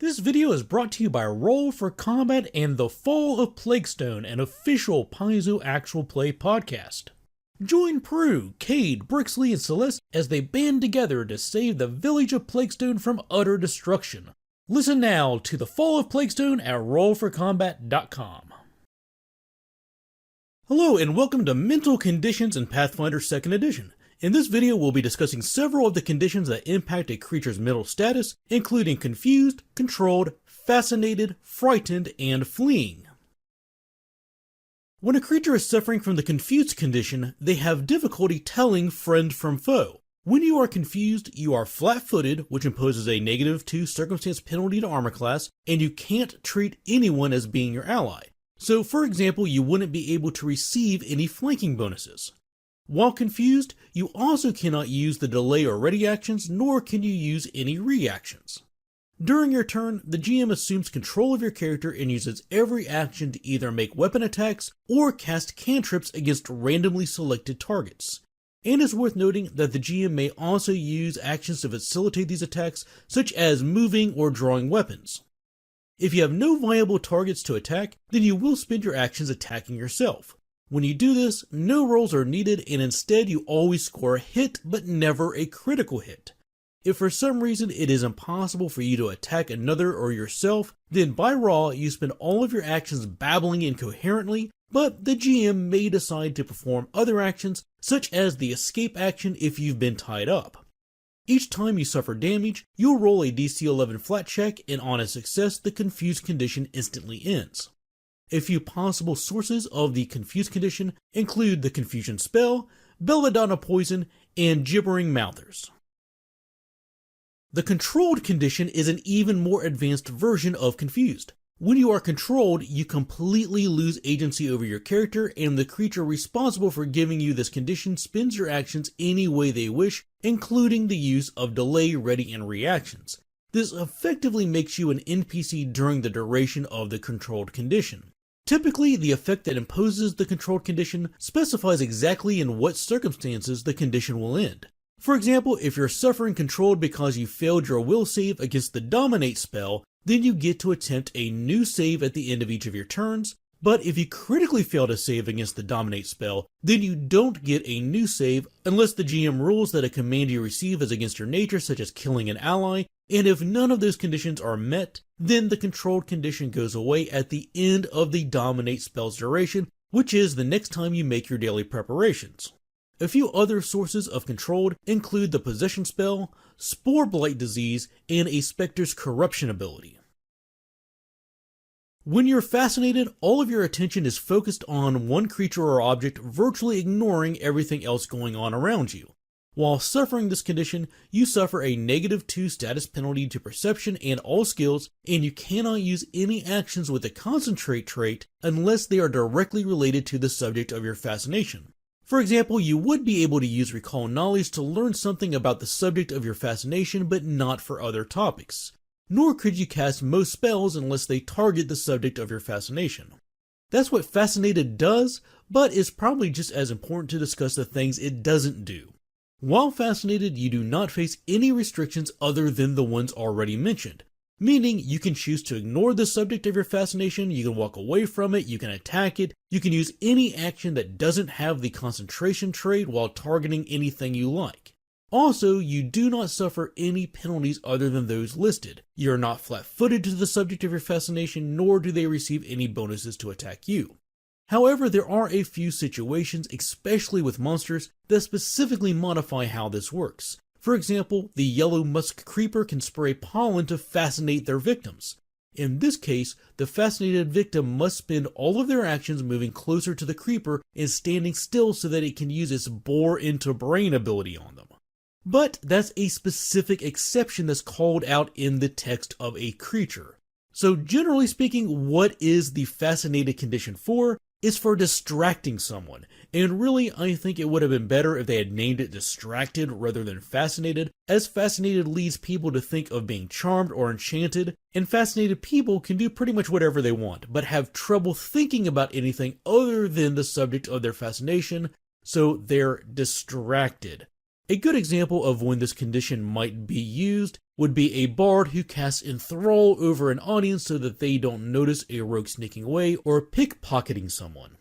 This video is brought to you by Roll for Combat and The Fall of Plaguestone, an official Paizo actual play podcast. Join Prue, Cade, Brixley, and Celeste as they band together to save the village of Plaguestone from utter destruction. Listen now to The Fall of Plaguestone at rollforcombat.com. Hello and welcome to Mental Conditions in Pathfinder 2nd Edition. In this video, we'll be discussing several of the conditions that impact a creature's mental status, including confused, controlled, fascinated, frightened, and fleeing. When a creature is suffering from the confused condition, they have difficulty telling friend from foe. When you are confused, you are flat-footed, which imposes a -2 circumstance penalty to armor class, and you can't treat anyone as being your ally. So, for example, you wouldn't be able to receive any flanking bonuses. While confused, you also cannot use the delay or ready actions, nor can you use any reactions. During your turn, the GM assumes control of your character and uses every action to either make weapon attacks or cast cantrips against randomly selected targets. And it's worth noting that the GM may also use actions to facilitate these attacks, such as moving or drawing weapons. If you have no viable targets to attack, then you will spend your actions attacking yourself. When you do this, no rolls are needed and instead you always score a hit but never a critical hit. If for some reason it is impossible for you to attack another or yourself, then by law you spend all of your actions babbling incoherently, but the GM may decide to perform other actions such as the escape action if you've been tied up. Each time you suffer damage, you'll roll a DC 11 flat check and on a success the confused condition instantly ends. A few possible sources of the confused condition include the confusion spell, belladonna poison, and gibbering mouthers. The controlled condition is an even more advanced version of confused. When you are controlled, you completely lose agency over your character, and the creature responsible for giving you this condition spends your actions any way they wish, including the use of delay, ready, and reactions. This effectively makes you an NPC during the duration of the controlled condition. Typically, the effect that imposes the controlled condition specifies exactly in what circumstances the condition will end. For example, if you're suffering controlled because you failed your will save against the Dominate spell, then you get to attempt a new save at the end of each of your turns, but if you critically fail to save against the Dominate spell, then you don't get a new save unless the GM rules that a command you receive is against your nature, such as killing an ally, and if none of those conditions are met, then the controlled condition goes away at the end of the Dominate spell's duration, which is the next time you make your daily preparations. A few other sources of controlled include the Possession spell, Spore Blight Disease, and a Spectre's Corruption ability. When you're fascinated, all of your attention is focused on one creature or object, virtually ignoring everything else going on around you. While suffering this condition, you suffer a -2 status penalty to perception and all skills, and you cannot use any actions with the concentrate trait unless they are directly related to the subject of your fascination. For example, you would be able to use recall knowledge to learn something about the subject of your fascination, but not for other topics. Nor could you cast most spells unless they target the subject of your fascination. That's what Fascinated does, but it's probably just as important to discuss the things it doesn't do. While fascinated, you do not face any restrictions other than the ones already mentioned, meaning you can choose to ignore the subject of your fascination, you can walk away from it, you can attack it, you can use any action that doesn't have the concentration trait while targeting anything you like. Also, you do not suffer any penalties other than those listed. You are not flat-footed to the subject of your fascination, nor do they receive any bonuses to attack you. However, there are a few situations, especially with monsters, that specifically modify how this works. For example, the yellow musk creeper can spray pollen to fascinate their victims. In this case, the fascinated victim must spend all of their actions moving closer to the creeper and standing still so that it can use its bore into brain ability on them. But that's a specific exception that's called out in the text of a creature. So generally speaking, what is the fascinated condition for? Is for distracting someone, and really I think it would have been better if they had named it distracted rather than fascinated, as fascinated leads people to think of being charmed or enchanted, and fascinated people can do pretty much whatever they want, but have trouble thinking about anything other than the subject of their fascination, so they're distracted. A good example of when this condition might be used would be a bard who casts Enthrall over an audience so that they don't notice a rogue sneaking away or pickpocketing someone.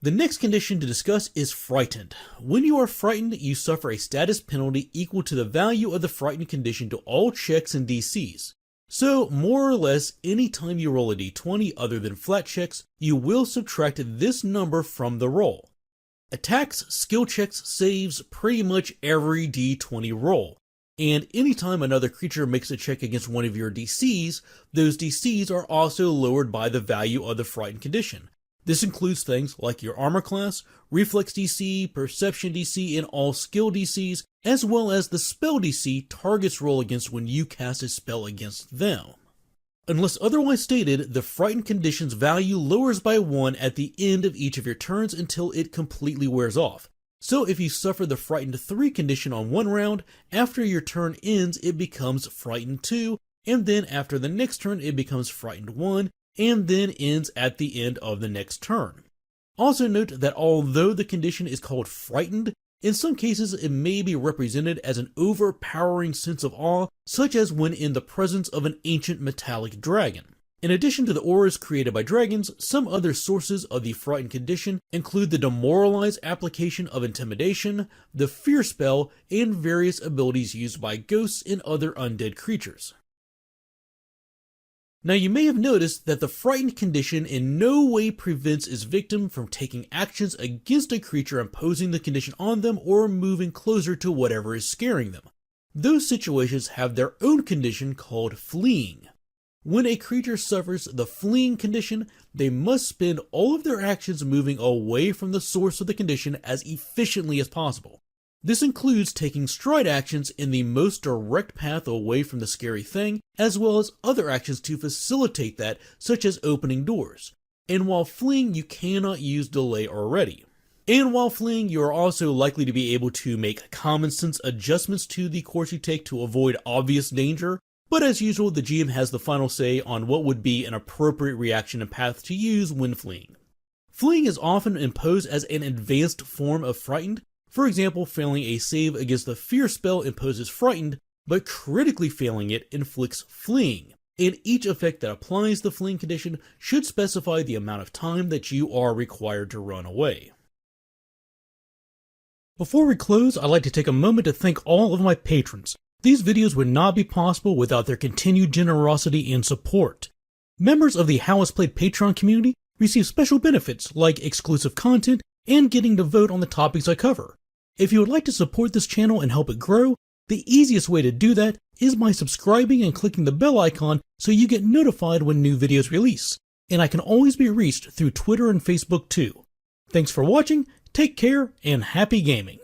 The next condition to discuss is Frightened. When you are frightened, you suffer a status penalty equal to the value of the frightened condition to all checks and DCs. So, more or less, anytime you roll a d20 other than flat checks, you will subtract this number from the roll. Attacks, skill checks, saves, pretty much every d20 roll. And anytime another creature makes a check against one of your DCs, those DCs are also lowered by the value of the frightened condition. This includes things like your armor class, reflex DC, perception DC, and all skill DCs, as well as the spell DC targets roll against when you cast a spell against them. Unless otherwise stated, the frightened condition's value lowers by 1 at the end of each of your turns until it completely wears off. So if you suffer the Frightened 3 condition on one round, after your turn ends it becomes Frightened 2, and then after the next turn it becomes Frightened 1, and then ends at the end of the next turn. Also note that although the condition is called Frightened, in some cases it may be represented as an overpowering sense of awe, such as when in the presence of an ancient metallic dragon. In addition to the auras created by dragons, some other sources of the Frightened condition include the Demoralize application of Intimidation, the Fear spell, and various abilities used by ghosts and other undead creatures. Now you may have noticed that the Frightened condition in no way prevents its victim from taking actions against a creature imposing the condition on them or moving closer to whatever is scaring them. Those situations have their own condition called Fleeing. When a creature suffers the Fleeing condition, they must spend all of their actions moving away from the source of the condition as efficiently as possible. This includes taking stride actions in the most direct path away from the scary thing, as well as other actions to facilitate that, such as opening doors. And while fleeing, you cannot use delay or ready. And while fleeing, you are also likely to be able to make common sense adjustments to the course you take to avoid obvious danger, but as usual, the GM has the final say on what would be an appropriate reaction and path to use when fleeing. Fleeing is often imposed as an advanced form of Frightened. For example, failing a save against the Fear spell imposes Frightened, but critically failing it inflicts Fleeing, and each effect that applies the Fleeing condition should specify the amount of time that you are required to run away. Before we close, I'd like to take a moment to thank all of my patrons. These videos would not be possible without their continued generosity and support. Members of the How It's Played Patreon community receive special benefits like exclusive content and getting to vote on the topics I cover. If you would like to support this channel and help it grow, the easiest way to do that is by subscribing and clicking the bell icon so you get notified when new videos release. And I can always be reached through Twitter and Facebook too. Thanks for watching, take care, and happy gaming!